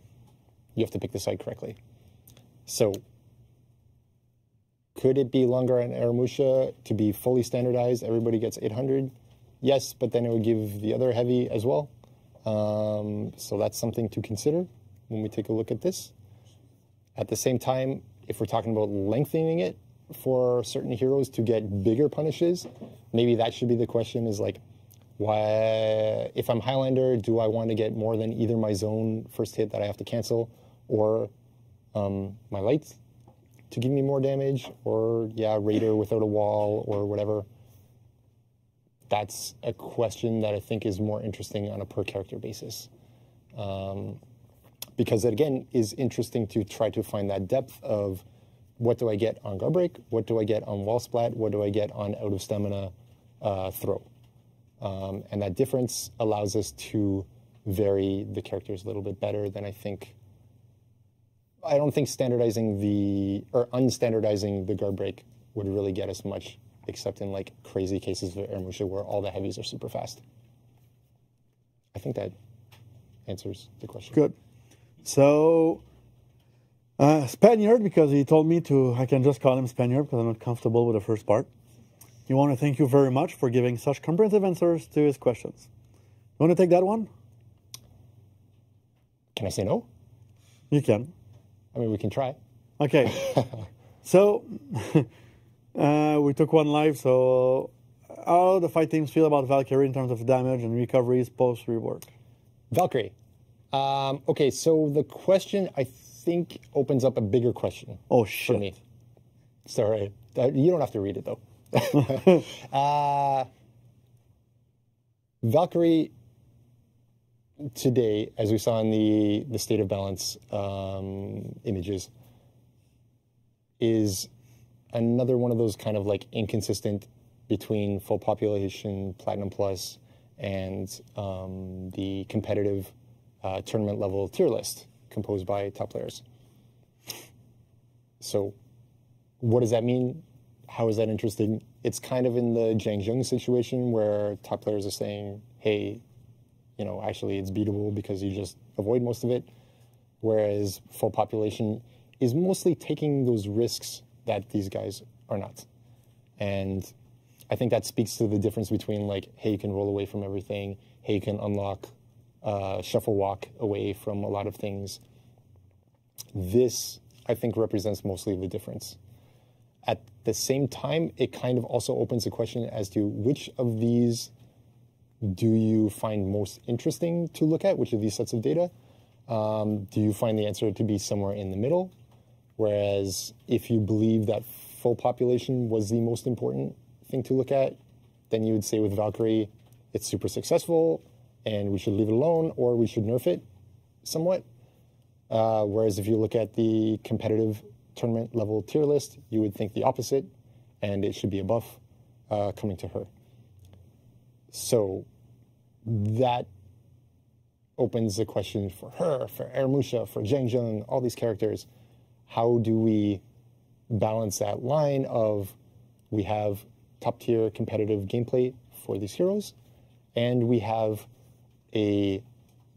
you have to pick the side correctly. So could it be longer on Aramusha to be fully standardized? Everybody gets 800? Yes, but then it would give the other heavy as well. So that's something to consider when we take a look at this. At the same time, if we're talking about lengthening it for certain heroes to get bigger punishes, maybe that should be the question, is like, why, if I'm Highlander, do I want to get more than either my zone first hit that I have to cancel or my light to give me more damage, or Raider without a wall or whatever? That's a question that I think is more interesting on a per character basis. Because it, again, is interesting to try to find that depth of what do I get on guard break, what do I get on wall splat, what do I get on out of stamina throw. And that difference allows us to vary the characters a little bit better than I think. I don't think standardizing or unstandardizing the guard break would really get us much, except in like crazy cases of Aramusha where all the heavies are super fast. I think that answers the question. Good. So, Spaniard, because he told me I can just call him Spaniard because I'm not comfortable with the first part. You want to thank you very much for giving such comprehensive answers to his questions. You want to take that one? Can I say no? You can. I mean, we can try. Okay. So, we took one live. So, how the fight teams feel about Valkyrie in terms of damage and recoveries post-rework? Valkyrie. Okay, so the question, I think, opens up a bigger question. Oh, shit. For me. Sorry. You don't have to read it, though. Valkyrie today, as we saw in the state of balance images, is another one of those kind of like inconsistent between full population Platinum Plus and the competitive tournament level tier list composed by top players. So what does that mean? How is that interesting? It's kind of in the Zhang Zheng situation where top players are saying, hey, actually it's beatable because you just avoid most of it. whereas full population is mostly taking those risks that these guys are not. And I think that speaks to the difference between like, hey, you can roll away from everything, hey, you can unlock, shuffle walk away from a lot of things. This, I think, represents mostly the difference. At the same time, it kind of also opens the question as to which of these do you find most interesting to look at, which of these sets of data? Do you find the answer to be somewhere in the middle? Whereas if you believe that full population was the most important thing to look at, then you would say with Valkyrie, it's super successful and we should leave it alone, or we should nerf it somewhat. Whereas if you look at the competitive tournament level tier list, you would think the opposite, and it should be a buff coming to her. So that opens the question for her, for Eramusha, for Zheng Zheng, all these characters. How do we balance that line of we have top tier competitive gameplay for these heroes, and we have a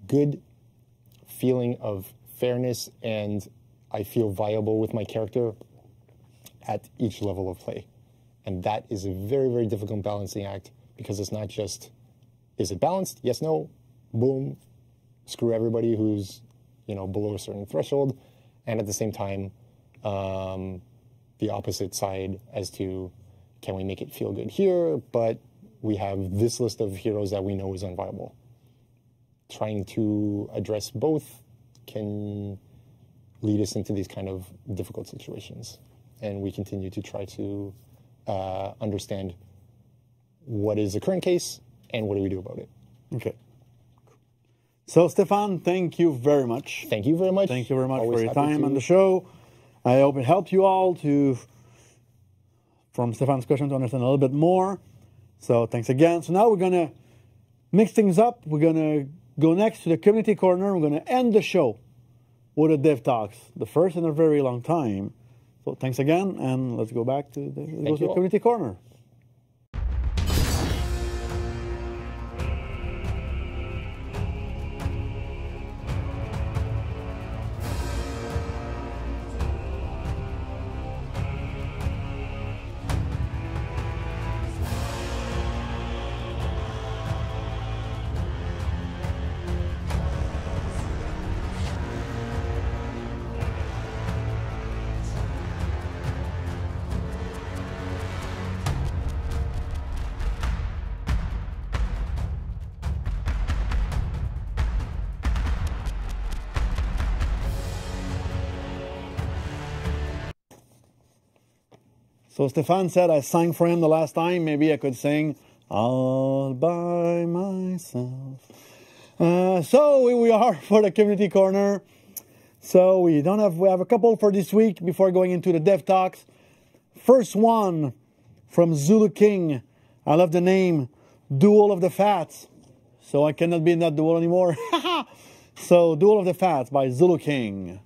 good feeling of fairness and I feel viable with my character at each level of play. And that is a very, very difficult balancing act, because it's not just, is it balanced? Yes, no, boom, screw everybody who's, below a certain threshold. And at the same time, the opposite side as to, can we make it feel good here, but we have this list of heroes that we know is unviable. Trying to address both can lead us into these kind of difficult situations. And we continue to try to understand what is the current case and what do we do about it. Okay. So, Stefan, thank you very much. Thank you very much. Thank you very much Always for your time to. on the show. I hope it helped you all from Stefan's question, to understand a little bit more. So, thanks again. So now we're going to mix things up. We're going to go next to the community corner. We're going to end the show with a Dev Talks, the first in a very long time. So thanks again, and let's go back to the community corner. So Stefan said I sang for him the last time. Maybe I could sing all by myself. So here we are for the community corner. So we have a couple for this week before going into the Dev Talks. First one from Zulu King. I love the name, Duel of the Fats. So I cannot be in that duel anymore. So Duel of the Fats by Zulu King.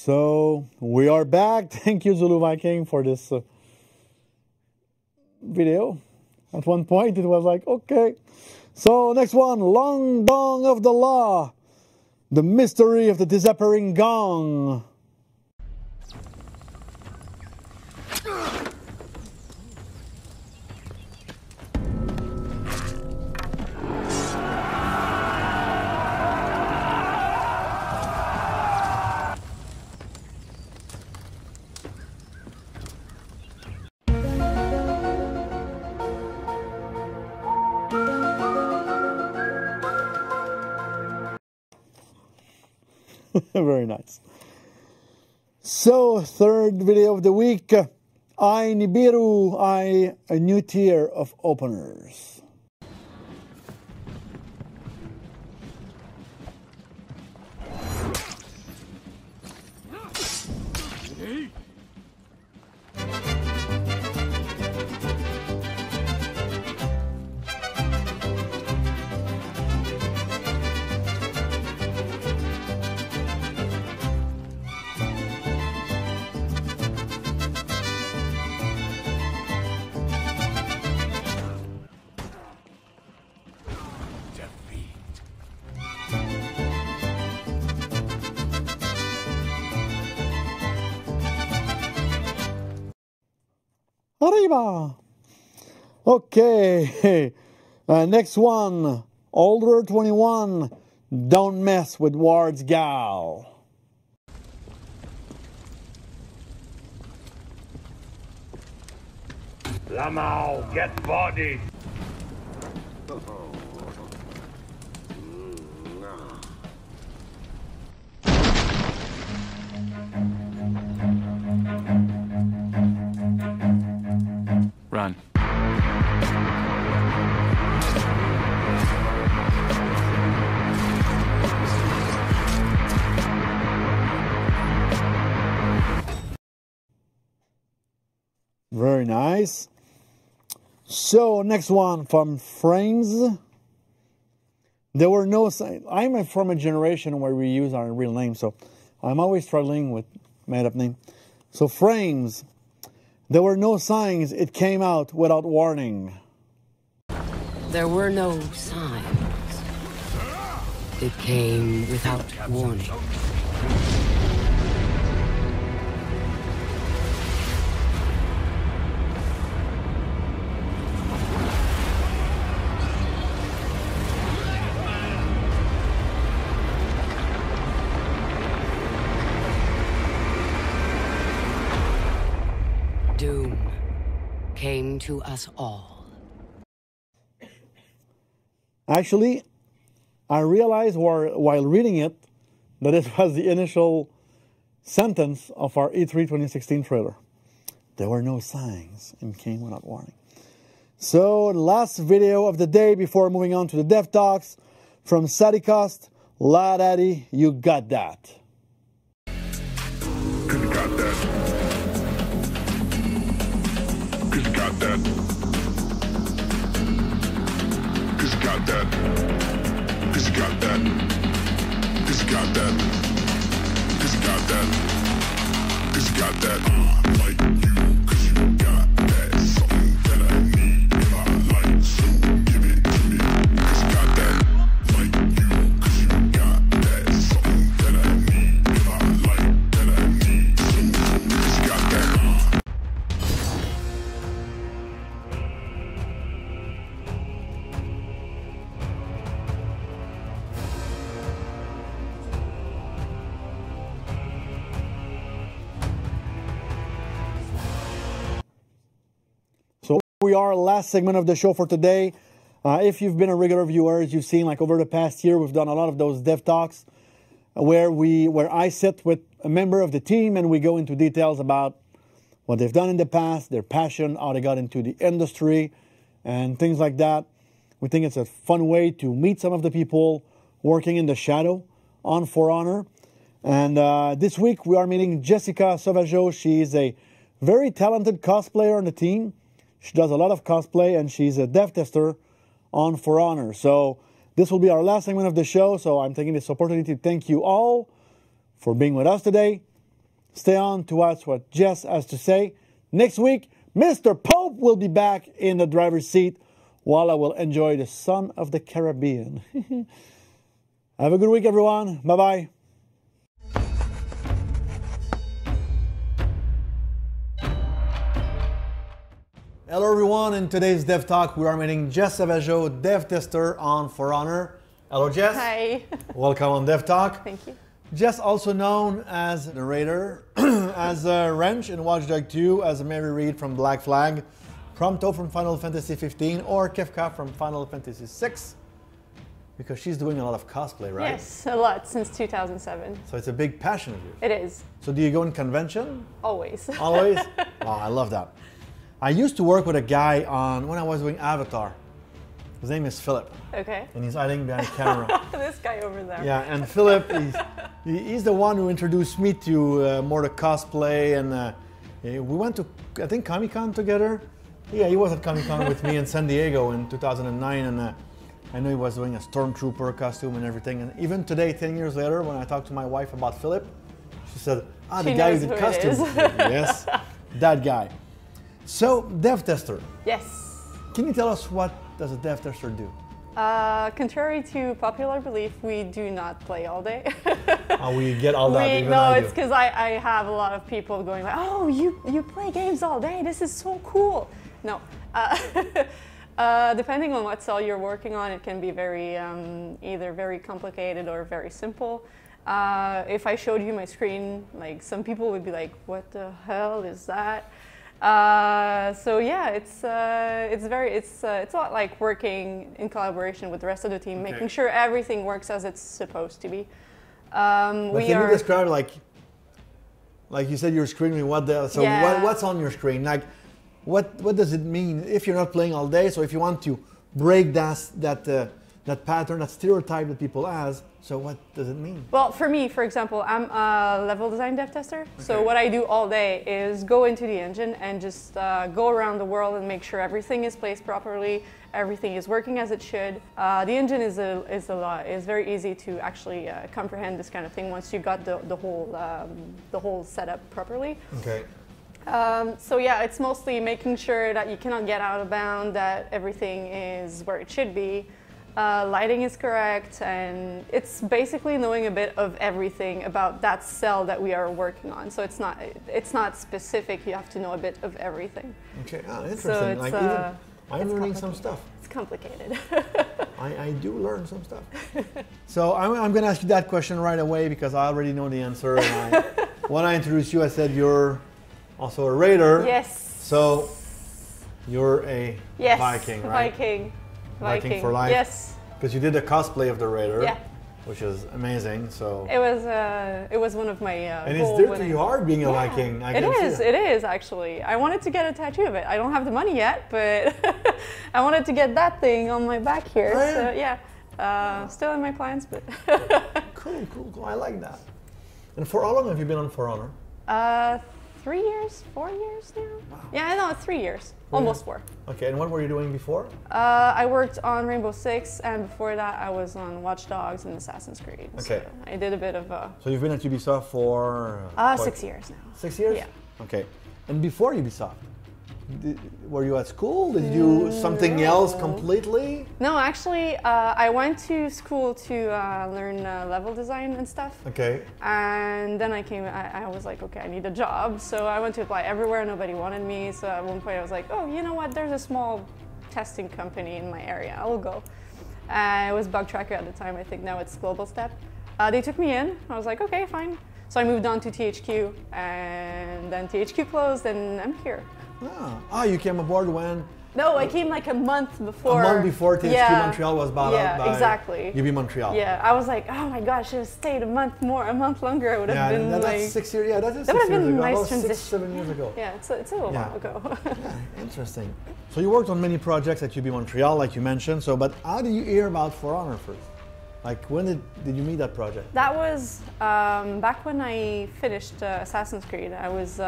So we are back. Thank you, Zulu Viking, for this video. At one point, it was like, okay. So next one, Long Dong of the Law, the mystery of the disappearing gong. Very nice. So, third video of the week, I Nibiru, a new tier of openers. Arriba! Okay, next one, Older 21, don't mess with Ward's gal. Lamau, get body! Run. Very nice. So next one from Frames. There were no signs. I'm from a generation where we use our real name, so I'm always struggling with made-up name. So Frames. There were no signs. It came out without warning. There were no signs. It came without warning. Doom came to us all. Actually, I realized while reading it that it was the initial sentence of our E3 2016 trailer. There were no signs and came without warning. So, last video of the day before moving on to the Dev Talks from Sadikost. La Daddy, you got that. Cause you got that. Cause you got that. Cause you got that. Cause you got that. Cause you got that. Cause you got that. Cause you got that. Like you, cause you got that. Something that I need if I like, so give it to me. Cause you got that. Like you, cause you got that. Something that I need if I like, that I need, so cause you got that. So we are last segment of the show for today. If you've been a regular viewer, you've seen like over the past year, we've done a lot of those dev talks where I sit with a member of the team and we go into details about what they've done in the past, their passion, how they got into the industry, and things like that. We think it's a fun way to meet some of the people working in the shadow on For Honor. And this week we are meeting Jessica Sauvageau. She's a very talented cosplayer on the team. She does a lot of cosplay and she's a dev tester on For Honor. So this will be our last segment of the show. So I'm taking this opportunity to thank you all for being with us today. Stay on to watch what Jess has to say. Next week, Mr. Pope will be back in the driver's seat while I will enjoy the sun of the Caribbean. Have a good week, everyone. Bye-bye. Hello, everyone. In today's Dev Talk, we are meeting Jess Savageau, dev tester on For Honor. Hello, Jess. Hi. Welcome on Dev Talk. Thank you. Jess, also known as the Raider, as Wrench in Watch Dogs 2, as Mary Reed from Black Flag, Prompto from Final Fantasy 15, or Kefka from Final Fantasy 6, because she's doing a lot of cosplay, right? Yes, a lot since 2007. So it's a big passion of yours. It is. So do you go in convention? Always. Always? Oh, I love that. I used to work with a guy when I was doing Avatar. His name is Philip. Okay. And he's hiding behind the camera. This guy over there. Yeah, and Philip, he's the one who introduced me to more the cosplay, and we went to, I think, Comic-Con together. Yeah, he was at Comic-Con with me in San Diego in 2009, and I know he was doing a Stormtrooper costume and everything. And even today, 10 years later, when I talked to my wife about Philip, she said, the guy who did costumes. Yes, that guy. So, dev tester. Yes. Can you tell us what does a dev tester do? Contrary to popular belief, we do not play all day. We get all that. No, it's because I have a lot of people going like, oh, you play games all day. This is so cool. No. Depending on what cell you're working on, it can be very either very complicated or very simple. If I showed you my screen, like some people would be like, what the hell is that? So yeah, it's a lot like working in collaboration with the rest of the team, making sure everything works as it's supposed to be. Can you describe like you said, you're screening what's on your screen? Like, what does it mean if you're not playing all day? So if you want to break that pattern, that stereotype that people has, so what does it mean? Well, for me, for example, I'm a level design dev tester. Okay. So what I do all day is go into the engine and just go around the world and make sure everything is placed properly, everything is working as it should. The engine is very easy to actually comprehend this kind of thing once you got the whole setup properly. Okay. So yeah, it's mostly making sure that you cannot get out of bound, that everything is where it should be. Lighting is correct, and it's basically knowing a bit of everything about that cell that we are working on. So it's not specific. You have to know a bit of everything. Okay, interesting. So like I'm learning some stuff. It's complicated. I do learn some stuff. So I'm going to ask you that question right away because I already know the answer. And when I introduced you, I said you're also a Raider. Yes. So you're a Viking, right? Viking for life. Yes. Because you did a cosplay of the Raider. Yeah. Which is amazing. So it was one of my and it's dirty hard being a Viking. It is actually. I wanted to get a tattoo of it. I don't have the money yet, but I wanted to get that thing on my back here. Oh, yeah. So yeah, still in my plans, but cool. I like that. And for how long have you been on For Honor? 3 years, 4 years now. Wow. Yeah, no, 3 years, almost 4. Okay, and what were you doing before? I worked on Rainbow Six, and before that I was on Watch Dogs and Assassin's Creed. Okay. So I did a bit of So you've been at Ubisoft for? 6 years now. 6 years? Yeah. Okay. And before Ubisoft, were you at school? Did you do something else completely? No, actually, I went to school to learn level design and stuff. Okay. And then I was like, okay, I need a job. So I went to apply everywhere. Nobody wanted me. So at one point I was like, oh, you know what? There's a small testing company in my area. I'll go. It was Bug Tracker at the time. I think now it's Global Step. They took me in. I was like, okay, fine. So I moved on to THQ, and then THQ closed, and I'm here. You came aboard when? No, I came like a month before. A month before THQ Montreal was bought out by exactly. UB Montreal. Yeah, I was like, oh my gosh, I should have stayed a month longer. I would have been that's like 6 years. Yeah, that is that 6 years ago. Nice About transition. 6, 7 years ago. Yeah, it's a little while ago. Yeah, interesting. So you worked on many projects at UB Montreal, like you mentioned. So, but how did you hear about For Honor first? Like, when did you meet that project? That was back when I finished Assassin's Creed. I was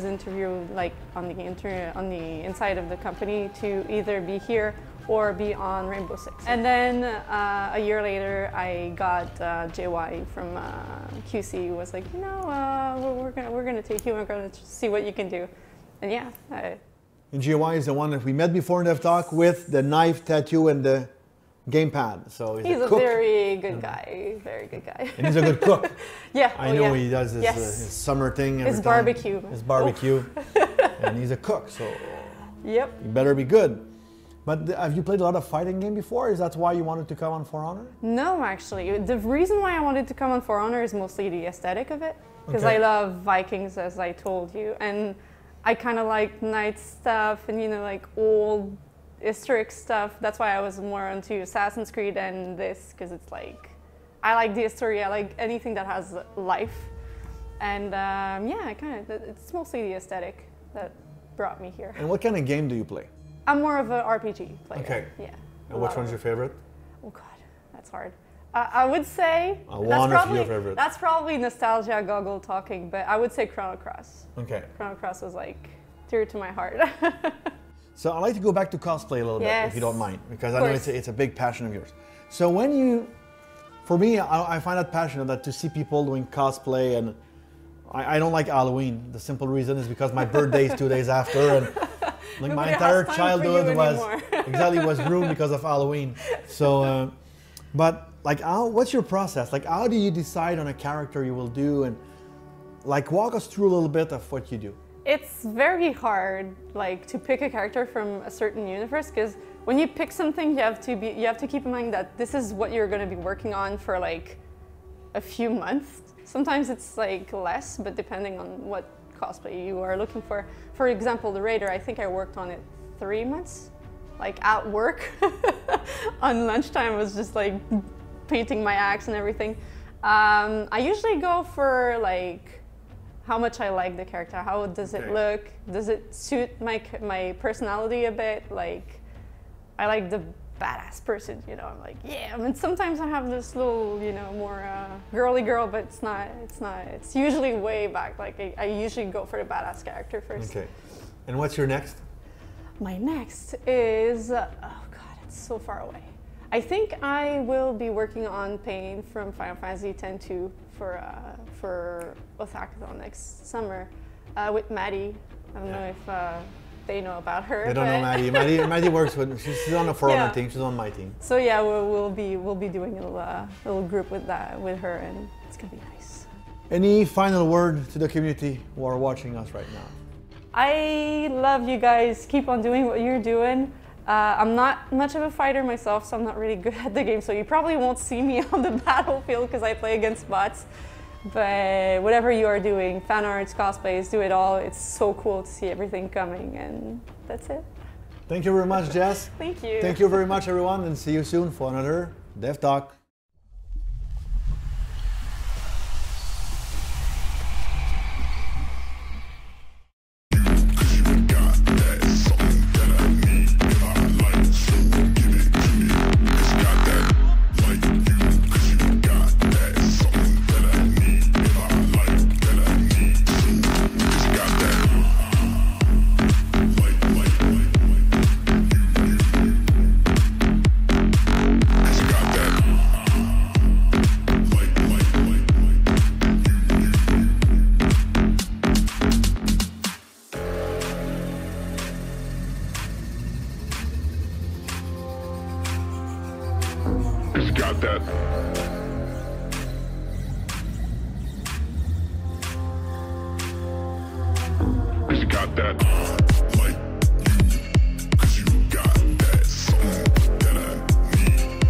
interviewed like on the inside of the company to either be here or be on Rainbow Six. And then a year later, I got JY from QC, who was like, you know, we're gonna take you, we're gonna see what you can do. And yeah. And JY is the one that we met before in Dev Talk with the knife, tattoo, and the gamepad. So he's a cook. Very good guy, very good guy. And he's a good cook. Yeah, I know he does his summer thing every his time. Barbecue. His barbecue. And he's a cook, so yep. You better be good. But have you played a lot of fighting game before? Is that why you wanted to come on For Honor? No, actually. The reason why I wanted to come on For Honor is mostly the aesthetic of it. Because Okay. I love Vikings, as I told you. And I kind of like knight stuff and, you know, like old historic stuff. That's why I was more into Assassin's Creed and this, because it's like, I like the history, I like anything that has life. And yeah, it's mostly the aesthetic that brought me here. And what kind of game do you play? I'm more of an RPG player. Okay. Yeah. And which one's your favorite? Oh God, that's hard. I would say one of your favorite. That's probably nostalgia goggle talking, but I would say Chrono Cross. Okay. Chrono Cross was like dear to my heart. So I'd like to go back to cosplay a little bit, if you don't mind, because I know it's a big passion of yours. So when you, for me, I find that passionate that to see people doing cosplay, and I don't like Halloween. The simple reason is because my birthday is 2 days after, and like my entire childhood was ruined because of Halloween. So, but like, what's your process? Like, how do you decide on a character you will do, and like walk us through a little bit of what you do? It's very hard, like, to pick a character from a certain universe, because when you pick something, you have to keep in mind that this is what you're going to be working on for like a few months. Sometimes it's like less, but depending on what cosplay you are looking for. For example, the Raider, I think I worked on it 3 months, like at work. On lunchtime, I was just like painting my axe and everything. I usually go for like how much I like the character, how does it look, does it suit my personality a bit, like I like the badass person, you know, I'm like, yeah. I mean, sometimes I have this little, you know, more girly girl, but it's usually way back. Like I usually go for the badass character first. Okay. And what's your next? My next is, oh God, it's so far away. I think I will be working on Pain from Final Fantasy X-2 for Otakuthon next summer with Maddie. I don't know if they know about her. They don't know Maddie. Maddie works with. She's on the For Honor team. She's on my team. So yeah, we'll be doing a little group with her, and it's gonna be nice. Any final word to the community who are watching us right now? I love you guys. Keep on doing what you're doing. I'm not much of a fighter myself, so I'm not really good at the game. So you probably won't see me on the battlefield because I play against bots. But whatever you are doing, fan arts, cosplays, do it all. It's so cool to see everything coming, and that's it. Thank you very much, Jess. Thank you. Thank you very much, everyone, and see you soon for another Dev Talk. Got that. Cause you got that. Like you. Cause you got that. Something that I need.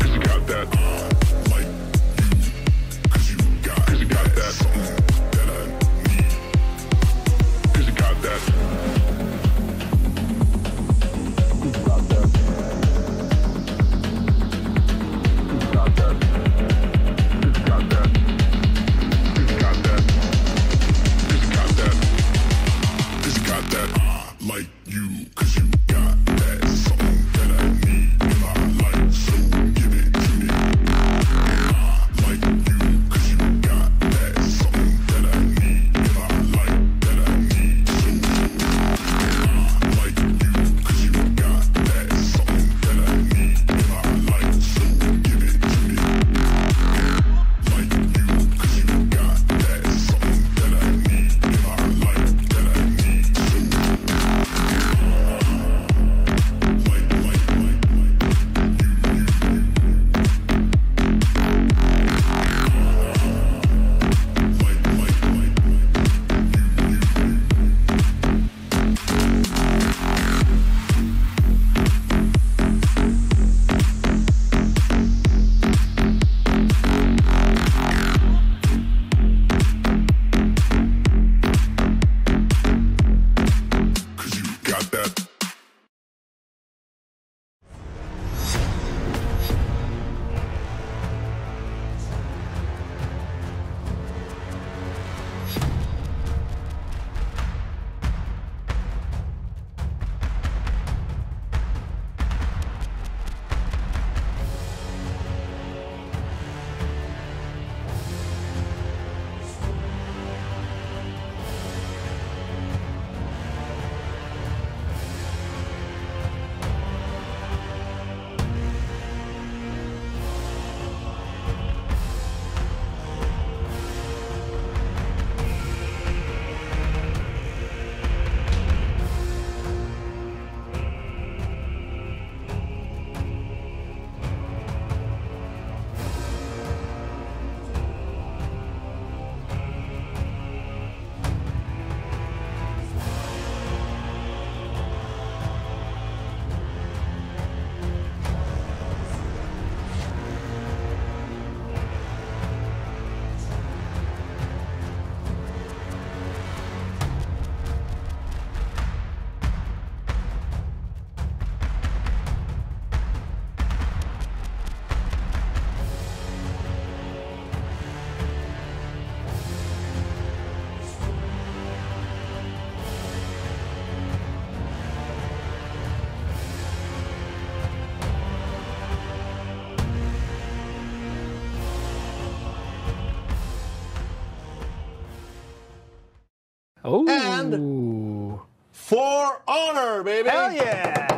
Cause you got that. Like you. Cause you got that. Something that I need. Cause you got that. Oh. And For Honor, baby. Hell yeah.